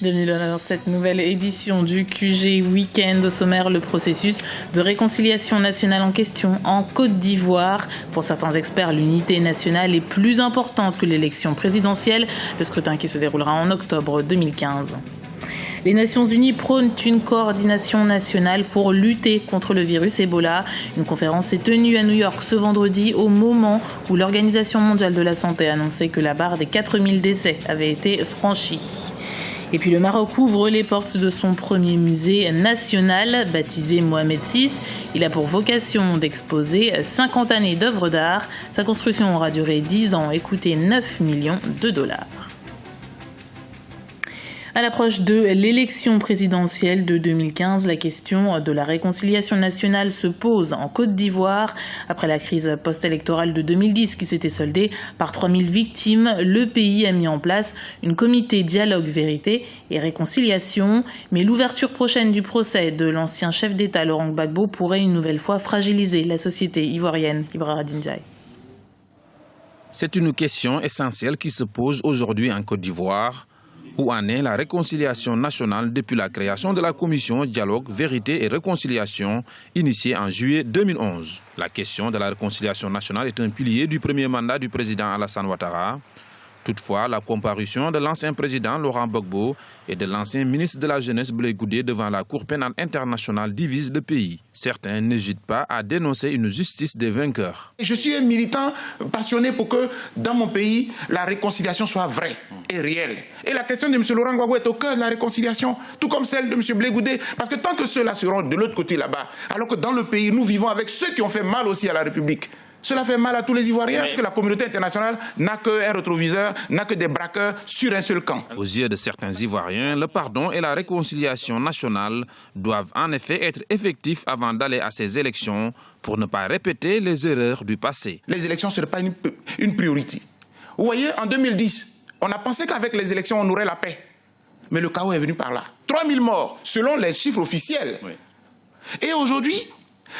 Bienvenue dans cette nouvelle édition du QG Week-end. Au sommaire, le processus de réconciliation nationale en question en Côte d'Ivoire. Pour certains experts, l'unité nationale est plus importante que l'élection présidentielle, le scrutin qui se déroulera en octobre 2015. Les Nations Unies prônent une coordination nationale pour lutter contre le virus Ebola. Une conférence s'est tenue à New York ce vendredi au moment où l'Organisation mondiale de la santé a annoncé que la barre des 4000 décès avait été franchie. Et puis le Maroc ouvre les portes de son premier musée national, baptisé Mohamed VI. Il a pour vocation d'exposer 50 années d'œuvres d'art. Sa construction aura duré 10 ans et coûté 9 millions de dollars. À l'approche de l'élection présidentielle de 2015, la question de la réconciliation nationale se pose en Côte d'Ivoire. Après la crise post-électorale de 2010 qui s'était soldée par 3000 victimes, le pays a mis en place une comité dialogue, vérité et réconciliation. Mais l'ouverture prochaine du procès de l'ancien chef d'État Laurent Gbagbo pourrait une nouvelle fois fragiliser la société ivoirienne. Ibra Radinjaï. C'est une question essentielle qui se pose aujourd'hui en Côte d'Ivoire. Où en est la réconciliation nationale depuis la création de la commission Dialogue, Vérité et Réconciliation initiée en juillet 2011. La question de la réconciliation nationale est un pilier du premier mandat du président Alassane Ouattara. Toutefois, la comparution de l'ancien président Laurent Gbagbo et de l'ancien ministre de la Jeunesse Blé Goudé devant la Cour pénale internationale divise le pays. Certains n'hésitent pas à dénoncer une justice des vainqueurs. Je suis un militant passionné pour que dans mon pays, la réconciliation soit vraie et réelle. Et la question de M. Laurent Gbagbo est au cœur de la réconciliation, tout comme celle de M. Blé Goudé. Parce que tant que ceux-là seront de l'autre côté là-bas, alors que dans le pays, nous vivons avec ceux qui ont fait mal aussi à la République. Cela fait mal à tous les Ivoiriens, que la communauté internationale n'a qu'un rétroviseur, n'a que des braqueurs sur un seul camp. Aux yeux de certains Ivoiriens, le pardon et la réconciliation nationale doivent en effet être effectifs avant d'aller à ces élections pour ne pas répéter les erreurs du passé. Les élections ne seraient pas une priorité. Vous voyez, en 2010, on a pensé qu'avec les élections, on aurait la paix. Mais le chaos est venu par là. 3000 morts, selon les chiffres officiels. Oui. Et aujourd'hui,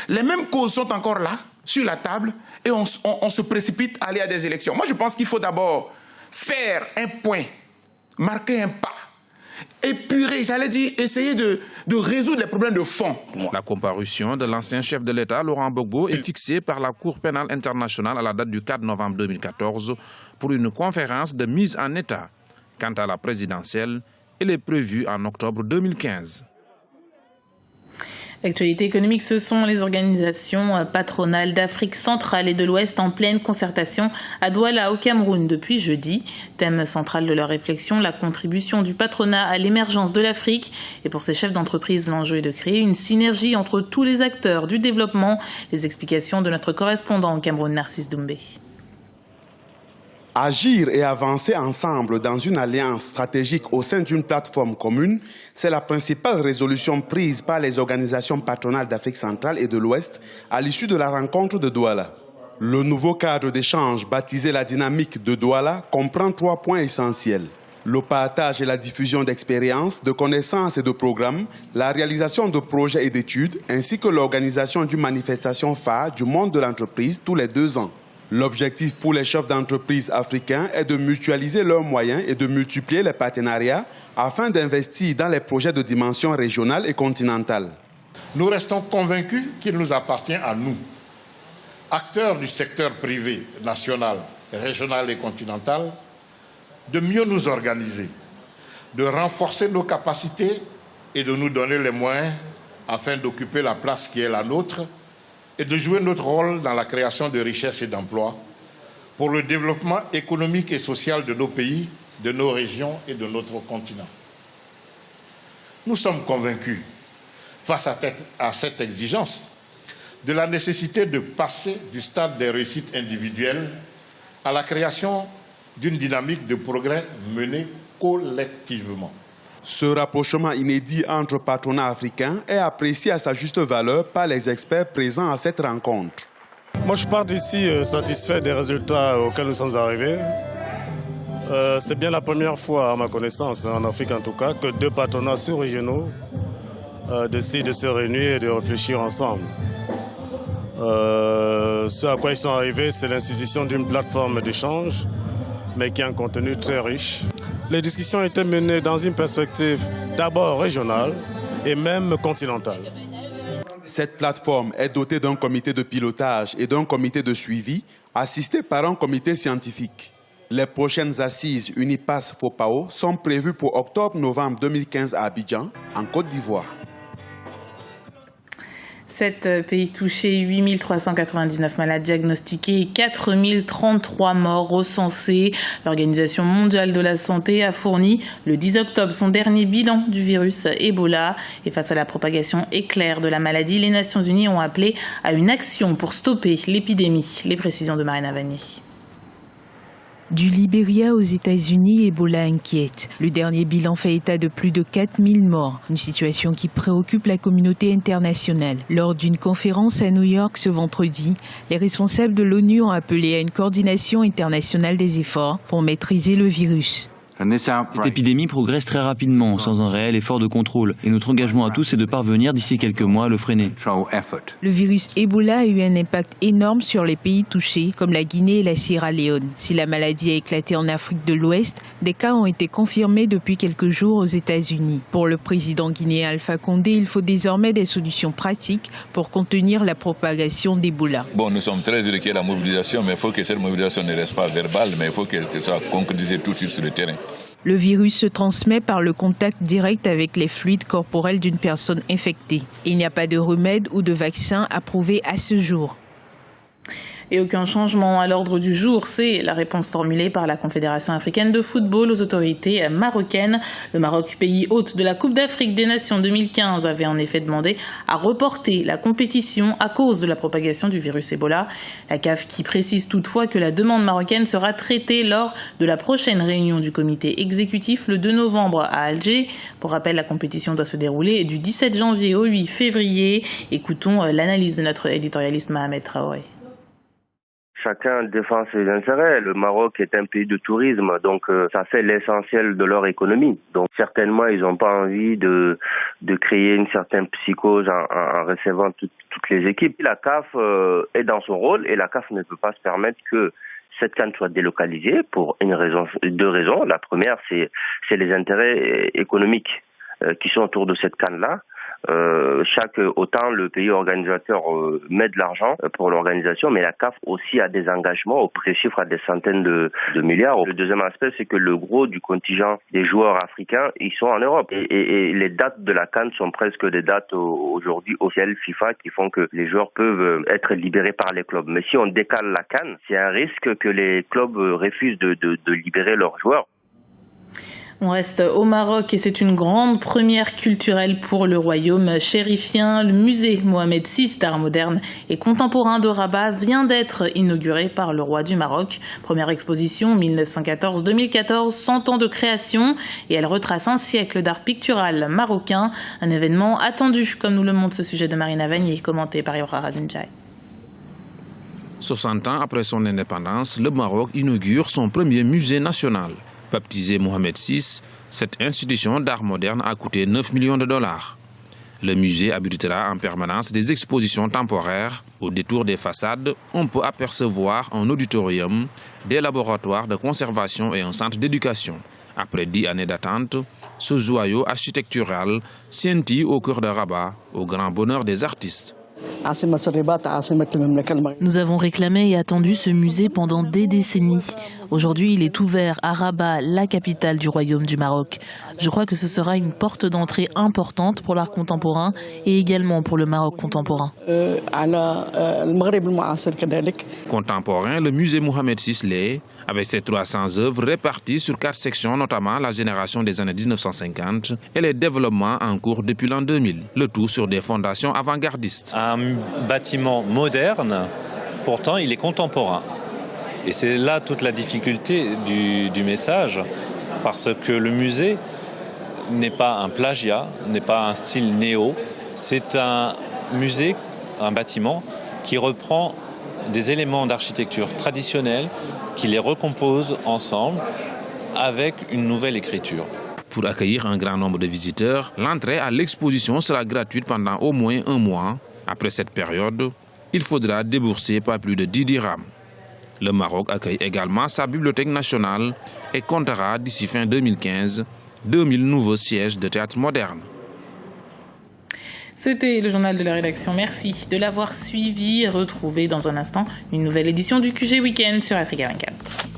les mêmes causes sont encore là, sur la table, et on se précipite à aller à des élections. Moi, je pense qu'il faut d'abord faire un point, marquer un pas, épurer, j'allais dire, essayer de résoudre les problèmes de fond. La comparution de l'ancien chef de l'État, Laurent Gbagbo, est fixée par la Cour pénale internationale à la date du 4 novembre 2014 pour une conférence de mise en état. Quant à la présidentielle, elle est prévue en octobre 2015. L'actualité économique, ce sont les organisations patronales d'Afrique centrale et de l'Ouest en pleine concertation à Douala, au Cameroun, depuis jeudi. Thème central de leur réflexion, la contribution du patronat à l'émergence de l'Afrique. Et pour ces chefs d'entreprise, l'enjeu est de créer une synergie entre tous les acteurs du développement. Les explications de notre correspondant au Cameroun, Narcisse Doumbé. Agir et avancer ensemble dans une alliance stratégique au sein d'une plateforme commune, c'est la principale résolution prise par les organisations patronales d'Afrique centrale et de l'Ouest à l'issue de la rencontre de Douala. Le nouveau cadre d'échange, baptisé la dynamique de Douala, comprend 3 points essentiels. Le partage et la diffusion d'expériences, de connaissances et de programmes, la réalisation de projets et d'études, ainsi que l'organisation d'une manifestation phare du monde de l'entreprise tous les 2 ans. L'objectif pour les chefs d'entreprise africains est de mutualiser leurs moyens et de multiplier les partenariats afin d'investir dans les projets de dimension régionale et continentale. Nous restons convaincus qu'il nous appartient à nous, acteurs du secteur privé, national, régional et continental, de mieux nous organiser, de renforcer nos capacités et de nous donner les moyens afin d'occuper la place qui est la nôtre et de jouer notre rôle dans la création de richesses et d'emplois pour le développement économique et social de nos pays, de nos régions et de notre continent. Nous sommes convaincus, face à cette exigence, de la nécessité de passer du stade des réussites individuelles à la création d'une dynamique de progrès menée collectivement. Ce rapprochement inédit entre patronats africains est apprécié à sa juste valeur par les experts présents à cette rencontre. Moi, je pars d'ici satisfait des résultats auxquels nous sommes arrivés. C'est bien la première fois, à ma connaissance, en Afrique en tout cas, que 2 patronats sous-régionaux décident de se réunir et de réfléchir ensemble. Ce à quoi ils sont arrivés, c'est l'institution d'une plateforme d'échange, mais qui a un contenu très riche. Les discussions étaient menées dans une perspective d'abord régionale et même continentale. Cette plateforme est dotée d'un comité de pilotage et d'un comité de suivi, assisté par un comité scientifique. Les prochaines assises UNIPAS-FOPAO sont prévues pour octobre-novembre 2015 à Abidjan, en Côte d'Ivoire. 7 pays touchés, 8399 malades diagnostiqués et 4033 morts recensés. L'Organisation mondiale de la santé a fourni le 10 octobre son dernier bilan du virus Ebola. Et face à la propagation éclair de la maladie, les Nations Unies ont appelé à une action pour stopper l'épidémie. Les précisions de Marina Vanier. Du Libéria aux États-Unis, Ebola inquiète. Le dernier bilan fait état de plus de 4000 morts, une situation qui préoccupe la communauté internationale. Lors d'une conférence à New York ce vendredi, les responsables de l'ONU ont appelé à une coordination internationale des efforts pour maîtriser le virus. Cette épidémie progresse très rapidement, sans un réel effort de contrôle. Et notre engagement à tous est de parvenir d'ici quelques mois à le freiner. Le virus Ebola a eu un impact énorme sur les pays touchés, comme la Guinée et la Sierra Leone. Si la maladie a éclaté en Afrique de l'Ouest, des cas ont été confirmés depuis quelques jours aux États-Unis. Pour le président guinéen Alpha Condé, il faut désormais des solutions pratiques pour contenir la propagation d'Ebola. Bon, nous sommes très heureux qu'il y ait la mobilisation, mais il faut que cette mobilisation ne reste pas verbale, mais il faut qu'elle soit concrétisée tout de suite sur le terrain. Le virus se transmet par le contact direct avec les fluides corporels d'une personne infectée. Il n'y a pas de remède ou de vaccin approuvé à ce jour. Et aucun changement à l'ordre du jour, c'est la réponse formulée par la Confédération africaine de football aux autorités marocaines. Le Maroc, pays hôte de la Coupe d'Afrique des Nations 2015, avait en effet demandé à reporter la compétition à cause de la propagation du virus Ebola. La CAF qui précise toutefois que la demande marocaine sera traitée lors de la prochaine réunion du comité exécutif le 2 novembre à Alger. Pour rappel, la compétition doit se dérouler du 17 janvier au 8 février. Écoutons l'analyse de notre éditorialiste Mohamed Traoré. Chacun défend ses intérêts. Le Maroc est un pays de tourisme, donc ça fait l'essentiel de leur économie. Donc certainement, ils n'ont pas envie de créer une certaine psychose en recevant toutes les équipes. La CAF est dans son rôle et la CAF ne peut pas se permettre que cette CAN soit délocalisée pour deux raisons. La première, c'est les intérêts économiques qui sont autour de cette CAN-là. Autant le pays organisateur met de l'argent pour l'organisation, mais la CAF aussi a des engagements au chiffre à des centaines de milliards. Le deuxième aspect, c'est que le gros du contingent des joueurs africains, ils sont en Europe. Et les dates de la CAN sont presque des dates aujourd'hui officielles FIFA qui font que les joueurs peuvent être libérés par les clubs. Mais si on décale la CAN, c'est un risque que les clubs refusent de libérer leurs joueurs. On reste au Maroc et c'est une grande première culturelle pour le royaume chérifien. Le musée Mohamed VI d'art moderne et contemporain de Rabat vient d'être inauguré par le roi du Maroc. Première exposition 1914-2014, 100 ans de création et elle retrace un siècle d'art pictural marocain. Un événement attendu, comme nous le montre ce sujet de Marina Vanier, commenté par Yohara Ndjaye. 60 ans après son indépendance, le Maroc inaugure son premier musée national. Baptisé Mohamed VI, cette institution d'art moderne a coûté 9 millions de dollars. Le musée abritera en permanence des expositions temporaires. Au détour des façades, on peut apercevoir un auditorium, des laboratoires de conservation et un centre d'éducation. Après 10 années d'attente, ce joyau architectural scintille au cœur de Rabat, au grand bonheur des artistes. Nous avons réclamé et attendu ce musée pendant des décennies. Aujourd'hui, il est ouvert à Rabat, la capitale du Royaume du Maroc. Je crois que ce sera une porte d'entrée importante pour l'art contemporain et également pour le Maroc contemporain. Contemporain, le musée Mohamed VI l'est, avec ses 300 œuvres réparties sur 4 sections, notamment la génération des années 1950 et les développements en cours depuis l'an 2000, le tout sur des fondations avant-gardistes. Un bâtiment moderne, pourtant il est contemporain. Et c'est là toute la difficulté du message, parce que le musée n'est pas un plagiat, n'est pas un style néo, c'est un musée, un bâtiment qui reprend des éléments d'architecture traditionnelle, qui les recompose ensemble avec une nouvelle écriture. Pour accueillir un grand nombre de visiteurs, l'entrée à l'exposition sera gratuite pendant au moins 1 mois. Après cette période, il faudra débourser pas plus de 10 dirhams. Le Maroc accueille également sa bibliothèque nationale et comptera d'ici fin 2015 2000 nouveaux sièges de théâtre moderne. C'était le journal de la rédaction. Merci de l'avoir suivi. Retrouvez dans un instant une nouvelle édition du QG Week-end sur Africa 24.